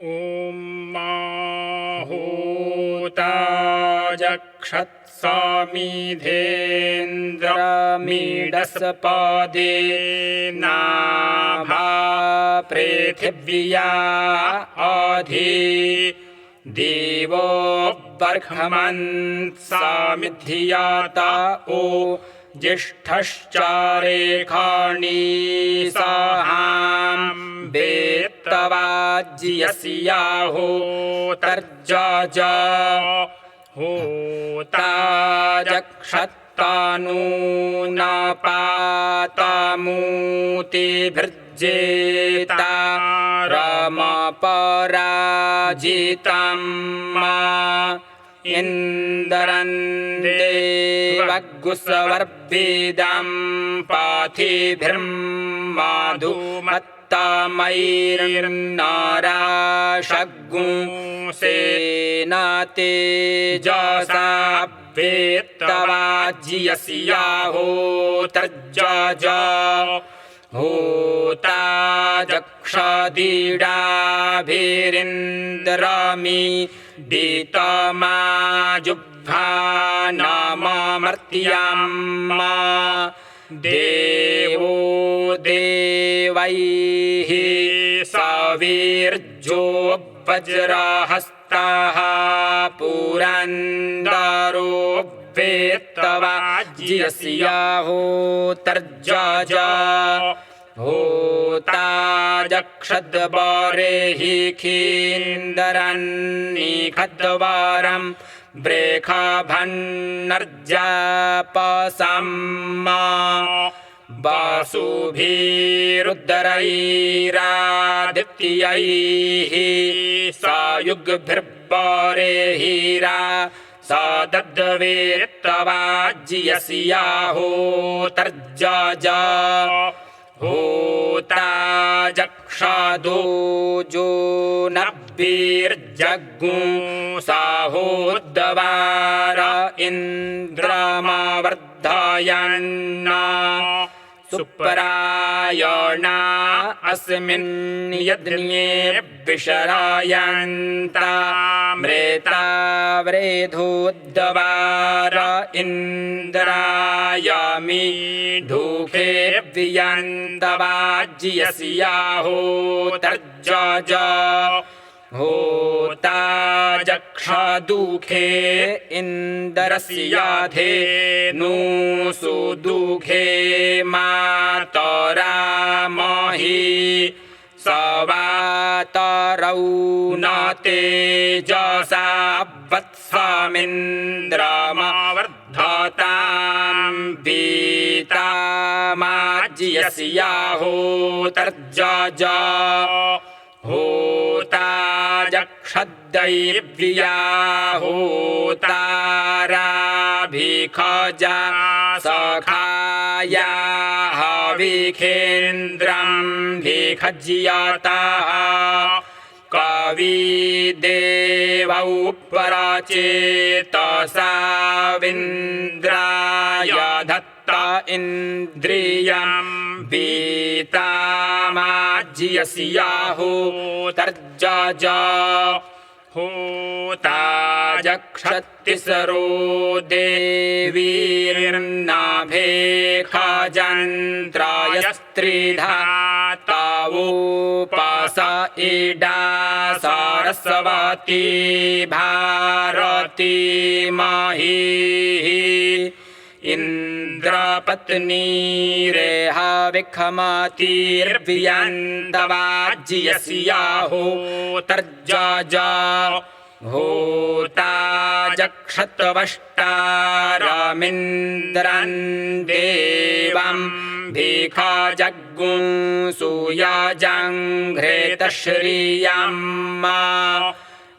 ॐ माहूताजक्षत्सामिधेन्द्रमीडस्पदे नाभा पृथिव्या अधि देवो बर्हमन्सामिधियाता ओ ज्येष्ठश्चारेखाणि साहां वेत्तवाज्यस्याहो तर्जाजा होताजक्षत्तानूनापातामूतिभृज्येता रमपराजितं मा इन्दरं देवगुसवर्भिदं पाथिभिर्माधुमत्तमैर्नाराशगुंसेन तेजसा वेत्तवाज्यस्याहो तर्जाजा होताजक्षदीडाभिरिन्द्रमी दीतमाजुभ्भानाममर्त्याम्मा देवो देवैः सवीर्जो वज्रहस्तः पुरन्दरो वेत्तवाज्यस्याहो तर्जाजा होताजक्षद्वारेहि खीन्दरन्निखद्वारं ब्रेखाभन्नर्जापसम्मा वासुभिरुद्धरैरादित्यैः सायुग्भिर्वारेहिरा सा दद्वेत्तवाज्यस्याहो तर्जाजा होताजक्षदोजो नभ्भिर्जग्गुंसाहोद्वार इन्द्रमावर्धयन्ना सुप्रायणा अस्मिन् यज्ञे विशरायन्ता मृतावृधोद्वार इन्द्रायमि ढूखे वियन्तवाज्यस्याहो तर्जाजा होताजक्षदुःखे इन्दरस्याधे नुसुदुःखे मातरामहि सवातरौ न तेजसा वत्समिन्द्रमवर्धतां वीतामाज्यस्याहो तर्जाजा होताजक्षद्दैव्या होताराभिखजा सखाया हविखेन्द्रं भिखज्यताः कविदेवौ पराचेतसा विन्द्राय धत्ता इन्द्रियं वीतामाज्यस्याहो तर्जाजा होताजक्षत्तिसरो देवीर्नाभेखजन्त्रायस्त्रिधा तावोपास इडा सरस्वती भारती महीः इन्द्रपत्नीरेहाविखमतिर्व्यन्तवाज्यस्याहो तर्जाजा होताजक्षत्वष्टारमिन्द्रं देवं भिखजग्गुंसूयजङ्घ्रेतश्रियम्मा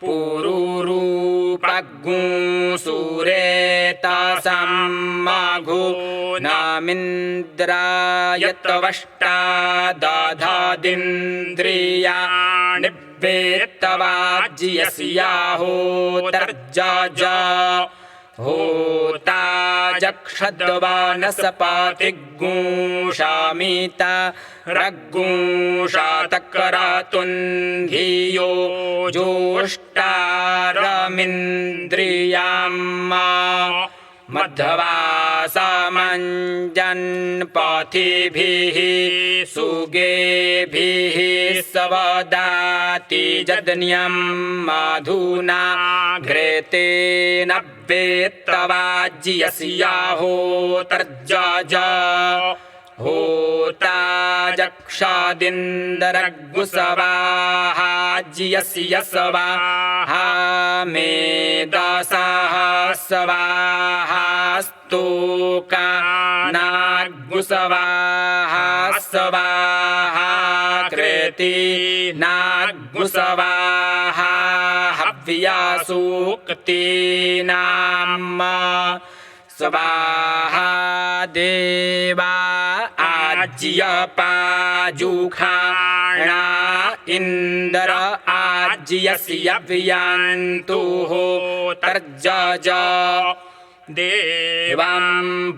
पुरुरूपग्गुंसूरेतासम्माघो नामिन्द्रायत्वष्टा दधादिन्द्रियाणि वेत्तवाज्यस्याहो तर्जाजा होता जक्षद्वानसपातिगुंशामिता रग्गुंशातकरातुन्धियो जोष्टारमिन्द्रियाम्मा मध्वासामञ्जन्पथिभिः सुगेभिः सवदाति जदन्यं मधुना घृतेन वेत्तवाज्यस्याहोतर्जज होता जक्षादिन्दरग्गुसवाहाज्यस्य स्वाहा मेदसाः स्वाहास्तोका नाग्गुसवाहा स्वाहा कृति नाग्गुसवाहा हव्यासूक्तीनाम् स्वाहा देवा आज्यपाजुखाणा इन्द्र आज्यस्य व्यन्तुः तर्जज देवं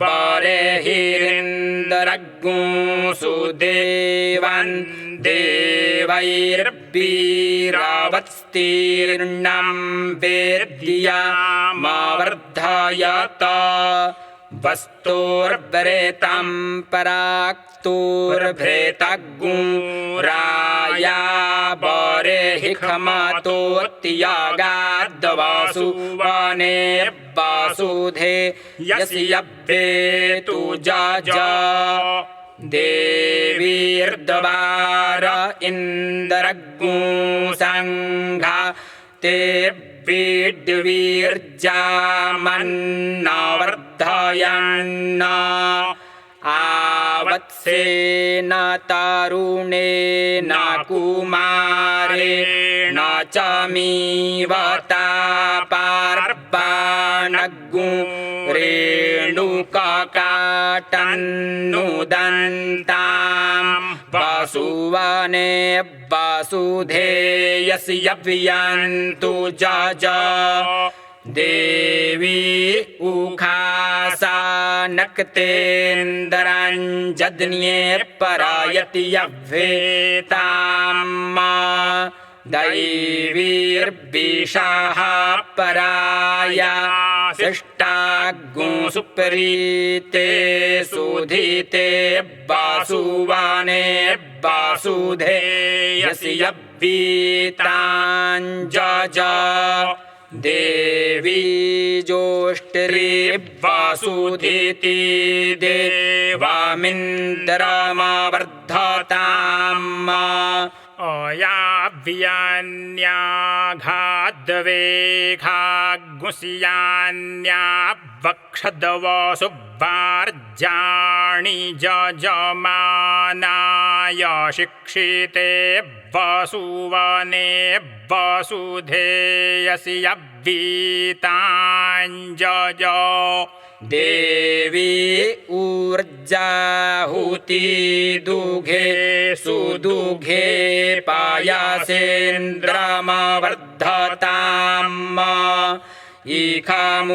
बर्हिरिन्द्रग्गुंसु देवन् देवैर्वीरवत्स्तीर्णं वेद्यामवर्धयत वस्तुर्भृतं पराक्तुर्भृतग्गुराया बर्हिखमतोत्यगाद्वासु वने वासुधे यस्य वेतु जज देवीर्द्वार इन्द्रग्गुंसङ्घा ते विड्वीर्जामन्नवर्धयन् आवत्सेन तरुणेन कुमारेण च मीवता पार्वाणग्गुरेणुककाटन्नुदन्तां वसुवने वसुधेयस्य व्यन्तु जज देवी उखासानक्तेन्द्रञ्जद्न्ये परायति यव्येताम्मा दैवीर्विषाः पराया शिष्टाग्गुंसुप्रीते सुधीते वासुवने वासुधेयस्य यव्येताञ्जज देवी जोष्टरी वासुधीति देवामिन्द्रमवर्धताम् अयाव्यान्याघाद्वेघागुंस्यान्या वक्षद्वसुवार्जाणि जजमानाय शिक्षिते वसुवने वसुधेयस्य वीताञ्जज देवी ऊर्जाहुति दुघे सुदुघे पायासेन्द्रमवर्धताम् ईखामूर्जमन्या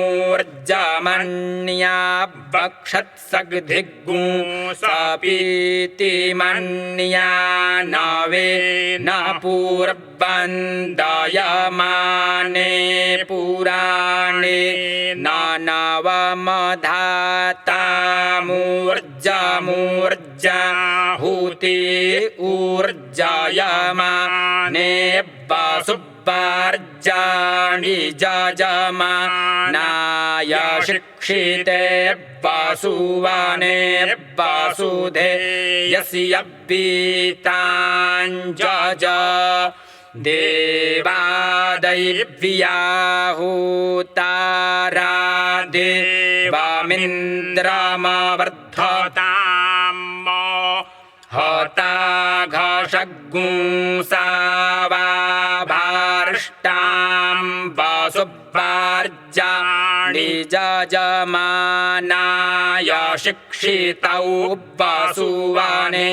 वक्षत्सग्धिग्गुंसपीतिमन्या नवे न पूर्वन्दयमाने पुराणे नवमधातामूर्जमूर्जाहुति ऊर्जयमाने वासुवार्जाणि जजमानाय शिक्षिते वासुवने वासुधेयस्य वीताञ्जज देवादैव्याहुतारा देवामिन्द्रमवर्धताम् हताघषग्गुंसावाभार्ष्टां वसुवार्जाणि जजमानाय शिक्षितौ वसुवने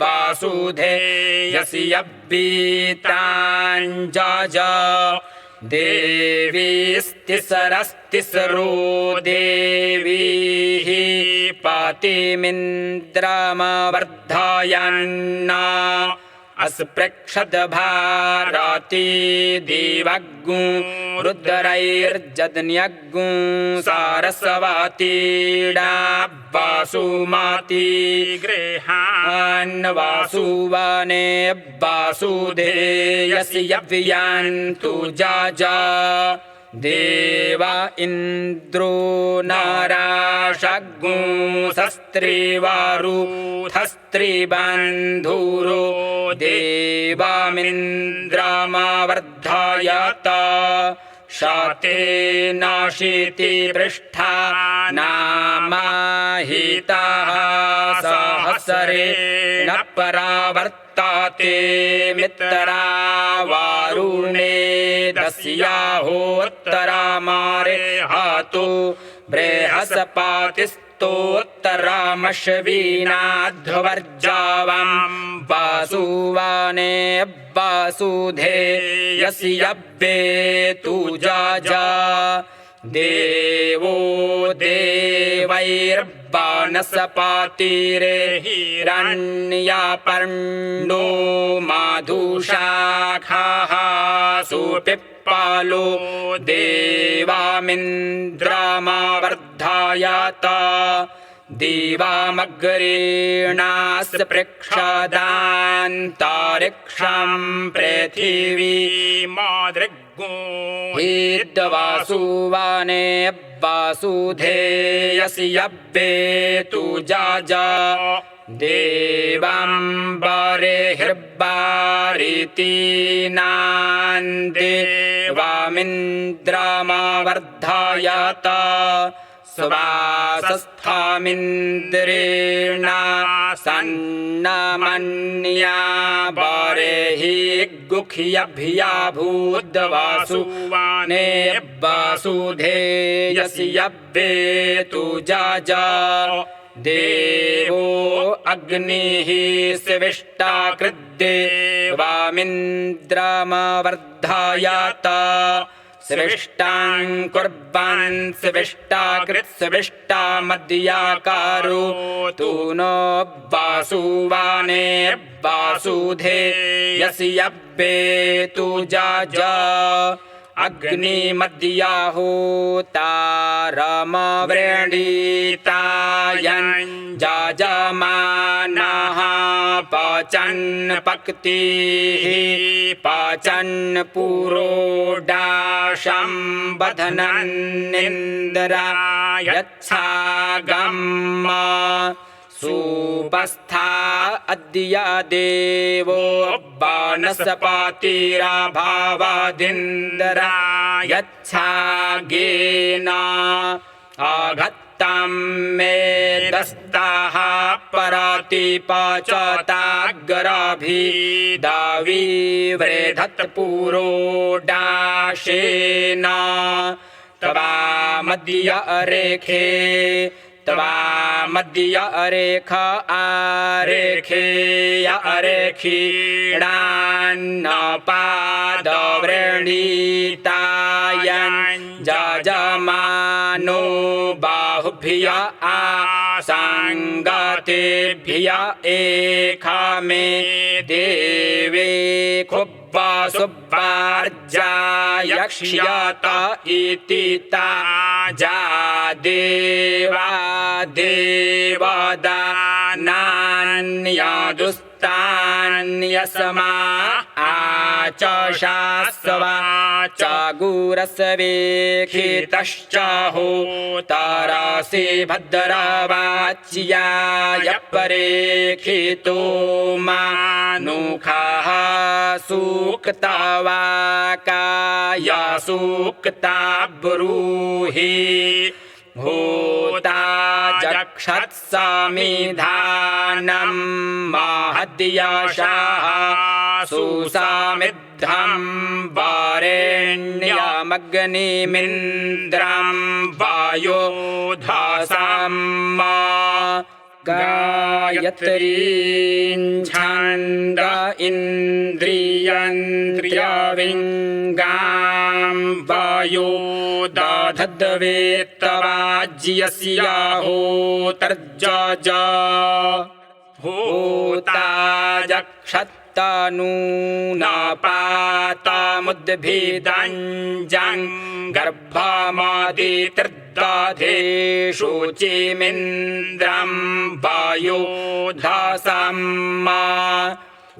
वसुधेयस्य वीताञ्जज देवीस्तिसरस्तिसरो देवीः पातिमिन्द्रमवर्धयन्ना अस्पृक्षद्भारती दिवग्गुं रुद्रैर्जज्ञग्गुं सारस्वतीडा वासुमती गृहान्वासुवने वासुधेयसि यव्यन्तु जाजा देवा इन्द्रो नाराशग्गुंसस्त्रीवारुथस्त्रीबन्धुरो देवामिन्द्रमवर्धयत शाते नाशीति पृष्ठा नामाहितः सहस्रे न परावर्ताते मित्रा वारुणे दस्याहोत्तरामारे हातु बृहस्पतिस्तोत्तरामश्विनाध्वर्जावं वासुवने वासुधेयसि यव्येतु जाजा देवो देवैर्वानस्पतिरे हिरण्यापर्णो मधुशाखाः सुपिप्पालो देवामिन्द्रमवर्धयत दिवामग्रेणास्पृक्षदान्तरिक्षं पृथिवीमादृग्गो हिद्वासुवने वासुधेयसि यव्येतु जाजा देवाम्बरेर्बारितीनान्देवामिन्द्रमवर्धयत स्वासस्थामिन्द्रेण सन्नमन्या बरेहि गुह्यभ्याभूद्वासुवने वासुधेयसि यव्येतु जाजा देवो अग्निः स्विष्टाकृद्देवामिन्द्रमवर्धयत स्विष्टां कुर्वन् स्विष्टाकृत्स्विष्टामद्याकारो तु नो वासुवने वासुधेयसि यव्येतु जाजा अग्निमद्याहोतारमवृणीतायन् जाजमानः पचन् पक्तिः पचन् पुरोडाशं बध्नन्निन्द्रायच्छागम् सुपस्था अद्य देवो वानस्पतिराभावदिन्द्रायच्छागेन आघत्तं मे दस्ताः परातिपचताग्राभिदाविवृधत् पुरोडाशेन तवा मद्य अरेखे तवा मद्य अरेख आरेखेय अरेखीडान्नपादवृणीतायन् जाजमानो बाहुभ्य आसाङ्गतेभ्य एखा मे देवे खुब्बासुब्बार्जायक्ष्यत इति ता जा देवा देवदानान्यदुस्तान्यसमा आचशास्वा चागुरसवेखितश्च होतारासि भद्रवाच्याय परेखितो मानुखाः सूक्तवाकाय सूक्ता ब्रूहि होता जक्षत्समिधानं महद्यशाः सुसामिद्धं वरेण्यमग्निमिन्द्रं वायोधासं गायत्रीं छन्द इन्द्रियन्त्र्यविङ्गां वायो दधद्वेत्तवाज्यस्याहोतर्जाजा होताजक्षत्तनूनापातामुद्भिदञ्जं गर्भमादितृर्दधेषु चिमिन्द्रं वायो धासम्मा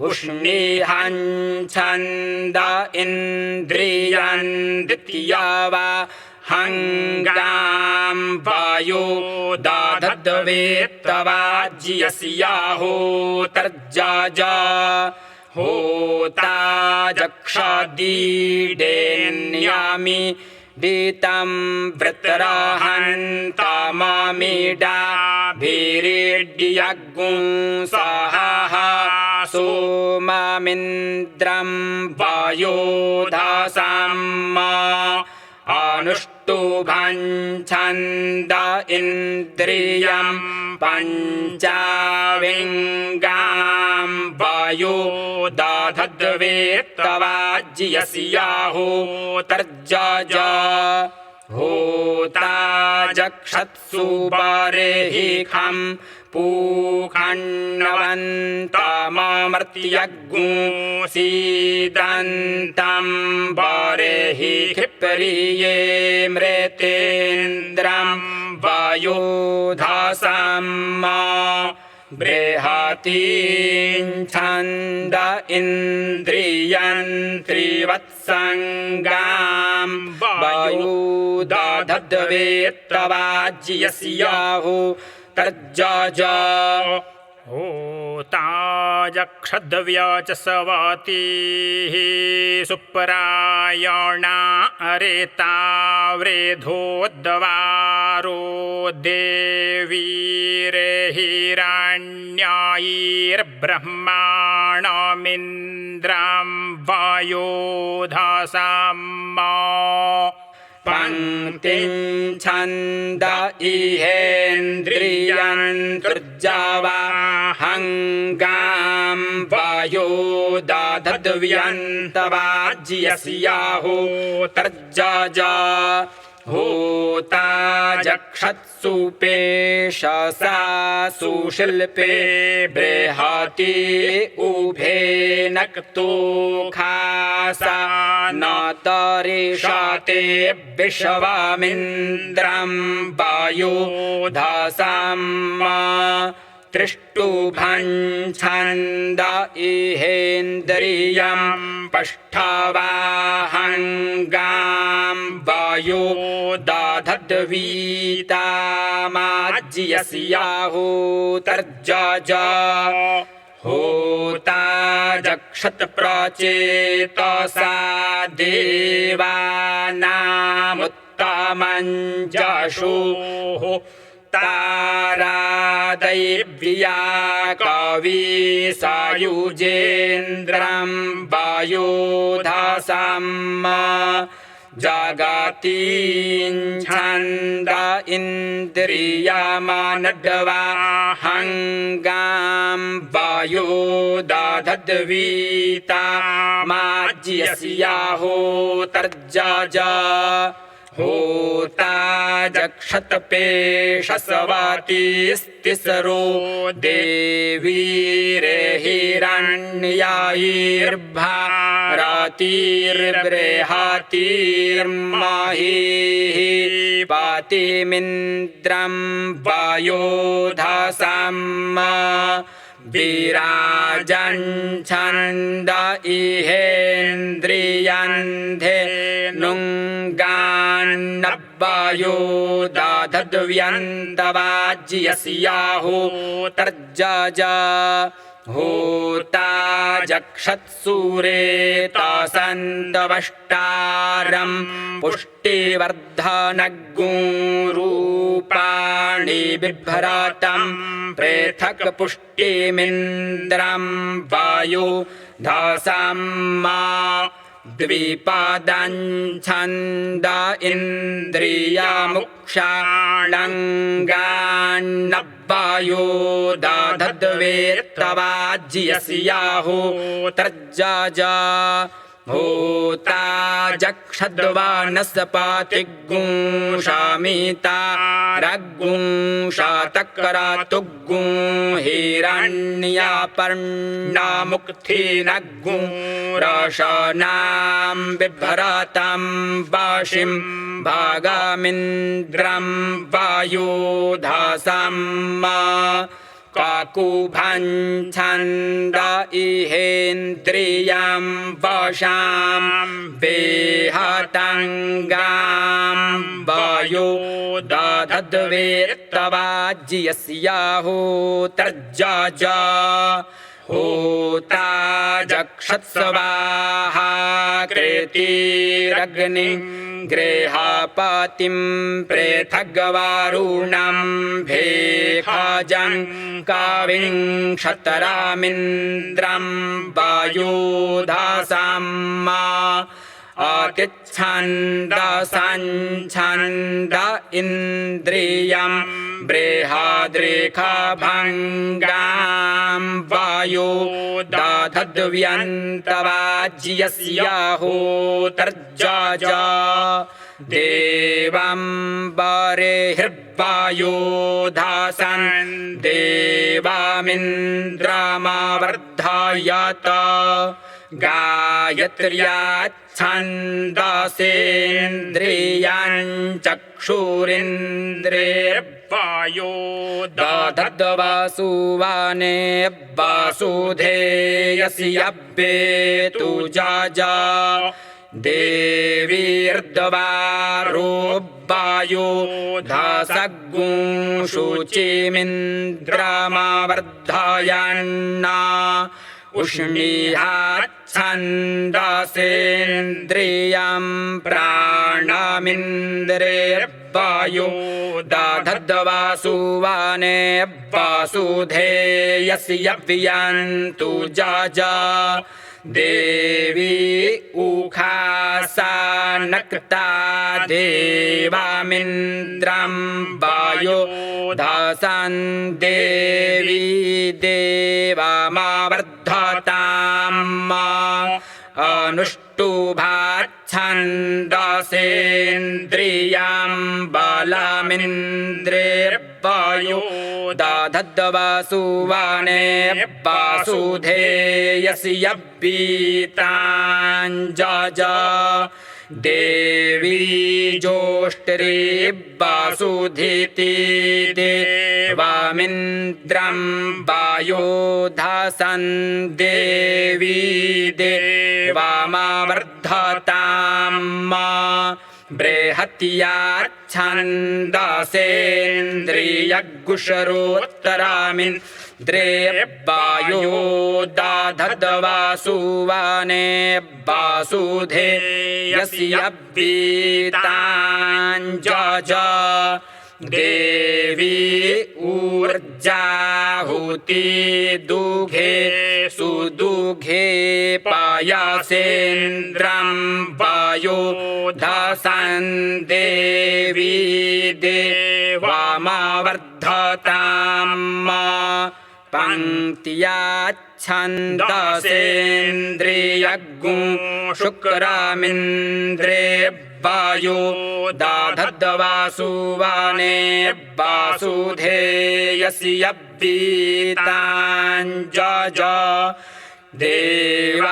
उष्णीहञ्छन्द इन्द्रियन् द्वितीयवा हङ्गां वायो दधद्वेत्तवाज्यस्याहोतर्जाजा होताजक्षदीडेन्यामि दीतं वृत्रहन्तमामीडा भीरिड्यगुंसहाः सोमामिन्द्रं वायो धासम्मा अनुष्टुभञ्छन्द इन्द्रियं पञ्चाविङ्गां वायो दधद्वेत्तवाज्यस्याहोतर्जाजा होताजक्षत्सु बर्हिखं पूखण्डवन्तममर्त्यगुंसीदन्तं बर्हि क्षिप्रिये मृतेन्द्रं वायो धासम्मा बृहतीञ्छन्द इन्द्रियन् त्रिवत्सङ्गां वायो दधद्वेत्तवाज्यस्याहोतर्जाजा होताजक्षद्व्यचसवतीः सुप्रायणा अरेता वृधोद्वारो देवीर्हिरण्यायैर्ब्रह्माणमिन्द्रं वायो धासम्मा पङ्क्तिं छन्द इहेन्द्रियन् तुर्जावा हङ्गां वायो दधद्व्यन्तवाज्यस्याहोतर्जाजा होताजक्षत्सु पेशसा सुशिल्पे बृहति उभे नक्तो खासा न तरिषाते विश्वमिन्द्रं वायो धासम्मा त्रिष्टुभञ्छन्द इहेन्द्रियं पष्ठवाहङ्गां वायो दधद्वीतामाज्यस्याहोतर्जाजा होताजक्षत्प्रचेतसा देवानामुत्तमञ्जषोः तारादैव्या कविसायुजेन्द्रं वायो धासम्मा जगतीञ्छन्द इन्द्रियमानड्वा हङ्गां वायो दधद्वीतामाज्यस्याहोतर्जाजा होताजक्षत्पेशसवातीस्तिसरो देवीर्हिरण्यायैर्भारतीर्बृहतीर्माहिः पातिमिन्द्रं वायो धासम्मा विराजञ्छन्द इहेन्द्रियन्धे नुङ्गान्नवायो दधद्व्यन्तवाज्यस्याहोतर्जाजा होताजक्षत्सूरेतसन्दवष्टारं पुष्टिवर्धनगुरूपाणि बिभ्रतं पृथक् पुष्टिमिन्द्रं वायो धासम्मा द्विपदञ्छन्द इन्द्रियमुक्षाणङ्गान्नवायो दधद्वेत्तवाज्यस्याहोतर्जाजा होता जक्षद्वानस्पतिग्गुं शामिता रग्गुं शातकरातुग्गुं हिरण्यापर्णामुक्थिनग्गुं रशनां बिभ्रतं वाशिं भागमिन्द्रं वायुधासं काकुभं छन्द इहेन्द्रियं वशां वेहतङ्गां वायो दधद्वेत्तवाज्यस्याहोतर्जजा होता जक्षत्स्वाहा कृतिरग्निं गृहपतिं प्रेथगवारुणं भेखजं कविं क्षतरामिन्द्रं वायुधासं अतिच्छन्द संच्छन्द इन्द्रियं बृहद्रेखभङ्गां वायो दधद्व्यन्तवाज्यस्याहोतर्जजा देवं बर्हिर्वायुधासन् देवामिन्द्रमवर्धयत गायत्र्याच्छन्दसेन्द्रियं चक्षुरिन्द्रिर्वायो दधद्वसुवने वसुधेयस्यव्येतु जजा देवीर्द्वारो धासग्गुं शुचिमिन्द्रमवर्धयन्ना उष्णीहाच्छन्दसेन्द्रियं प्राणमिन्द्रिर्वायो दधद्वसुवने वसुधेयस्यव्यन्तु जजा देवी उखासानक्ता देवामिन्द्रं वायो धासन् देवी देवमवर्धताम् अनुष्टुभाच्छन्दसेन्द्रियं बलमिन्द्रिर्वायो दधद्वसुवने वसुधेयस्यव्येतां जजा देवी जोष्टरी वासुधीति देवामिन्द्रं वायो धासन् देवी देवमवर्धताम् बृहत्याच्छन्दसेन्द्रियगुषरोत्तरामिन्द्रिर्वायो दधद्वसुवने वसुधेयस्यव्येतां जजा देवी ऊर्जाहुति दुघे सुदुघे पायासेन्द्रं वायो धासन् देवी देवमवर्धताम् पङ्क्त्याच्छन्दसेन्द्रियगुं शुक्रमिन्द्रिर्वायो दधद्वसुवने वसुधेयस्यव्येतां जजा देवादैव्याहुतारा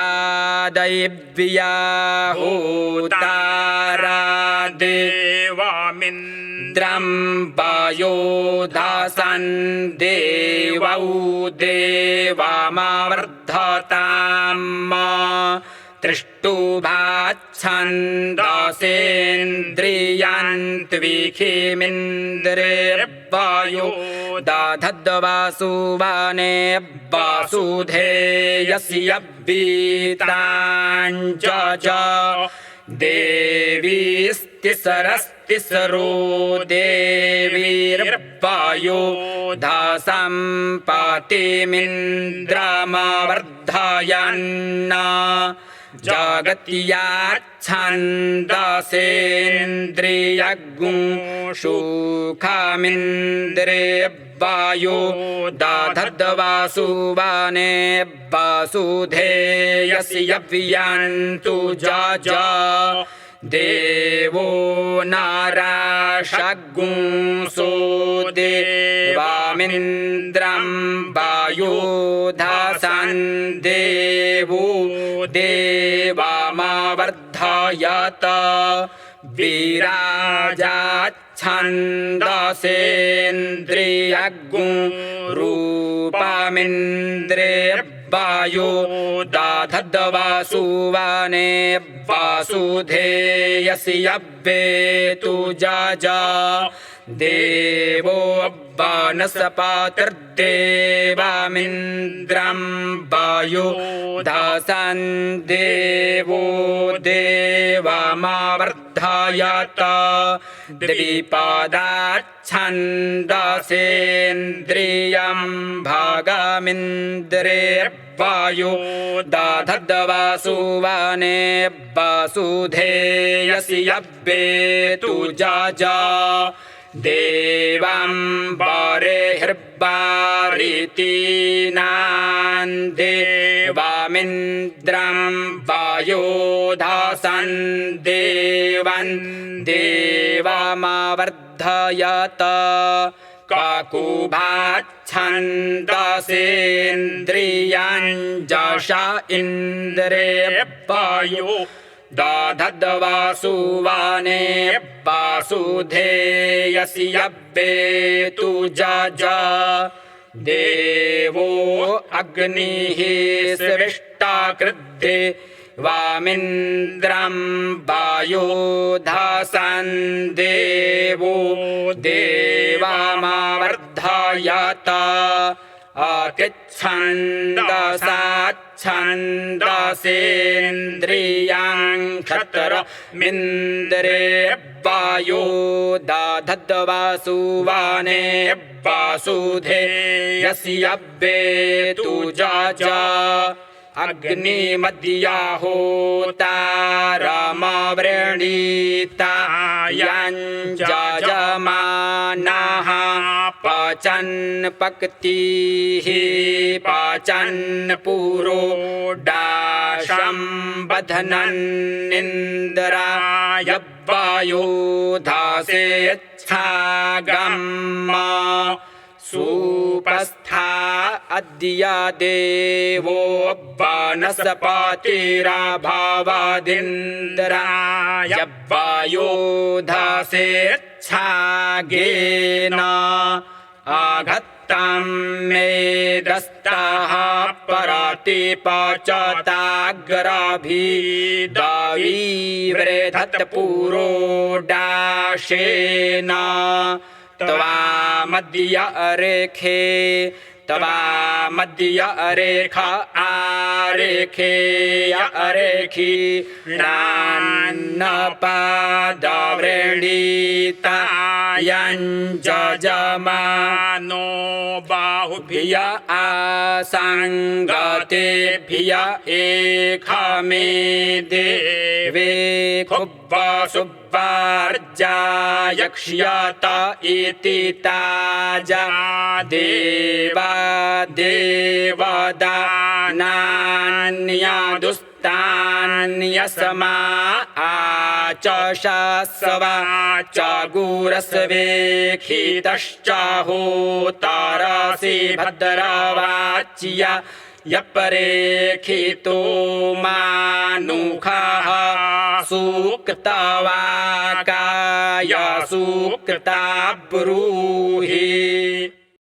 देवामिन्द्रं वायो धासन् देवौ देवमवर्धताम् त्रिष्टुभाच्छन्दसेन्द्रियं त्विखिमिन्द्रिर्वायो दधद्वसुवने वसुधेयस्यव्येतां जजा देवीस्तिसरस्तिसरो देवीर्वायो धासं पातिमिन्द्रमवर्धयन्ना जगत्याच्छन्दसेन्द्रियगुं सुखमिन्द्रियवायो दधद्वासुवाने वासुधेयसि यव्यन्तु जा देवो नाराशगुंसो देवामिन्द्रं वायो धासन देवो देवामावर्धयत विराजाच्छन्दसेन्द्रियगुं रूपमिन्द्रियवायो दधद्वासुवाने वासुधेयसि यव्येतु जा देवो वनस्पतिर्देवामिन्द्रं वायो धासन देवो देवामावर्धयत द्विपदाच्छन्दसेन्द्रियं भागमिन्द्रियवायो दधद्वासुवाने वासुधेयसि यव्येतु जा देवं बर्हिर्वारितीनां देवामिन्द्रं वायो धासन देवं देवामावर्धयत काकुभाच्छन्दसेन्द्रियं जषा इन्द्रियवायो दधद्वासुवाने वासुधेयसि यव्येतु जा देवो अग्निः स्विष्टाकृद्धे वामिन्द्रं वायो धासन देवो देवामावर्धयत अतिच्छन्दसाच्छन्दसेन्द्रियं क्षत्रमिन्द्रियवायो दधद्वासुवाने वासुधेयसि यव्येतु जा अग्निमद्याहोतारमवृणीता यञ्जमानाः पचन् पक्तिः पचन् पुरोडाशं बध्नन्निन्द्राय वायो धासेच्छागम् सुपस्था अद्य देवो वनस्पतिराभावादिन्द्राय वायो धासेच्छागेन आघत्तं मेदस्तः प्रतिपचताग्राभिदावीवृधत् पुरोडाशेन त्वामद्य अरेखे त्वामद्य अरेख आरेखे अरेखि नान्नपादवृणीता यञ्जमानो बाहुभ्य आसङ्गतेभ्य एकमे देवे खुब्बसुब्बार्जायक्ष्यत इति ताजा देवा देवदानान्यदुस्तान्यसमा आचषस्वा च गुरस्वेखितश्च होतारसि भद्रवाच्या यपरेखितो मानुखः सूक्तवाकाय सूक्ता ब्रूहि।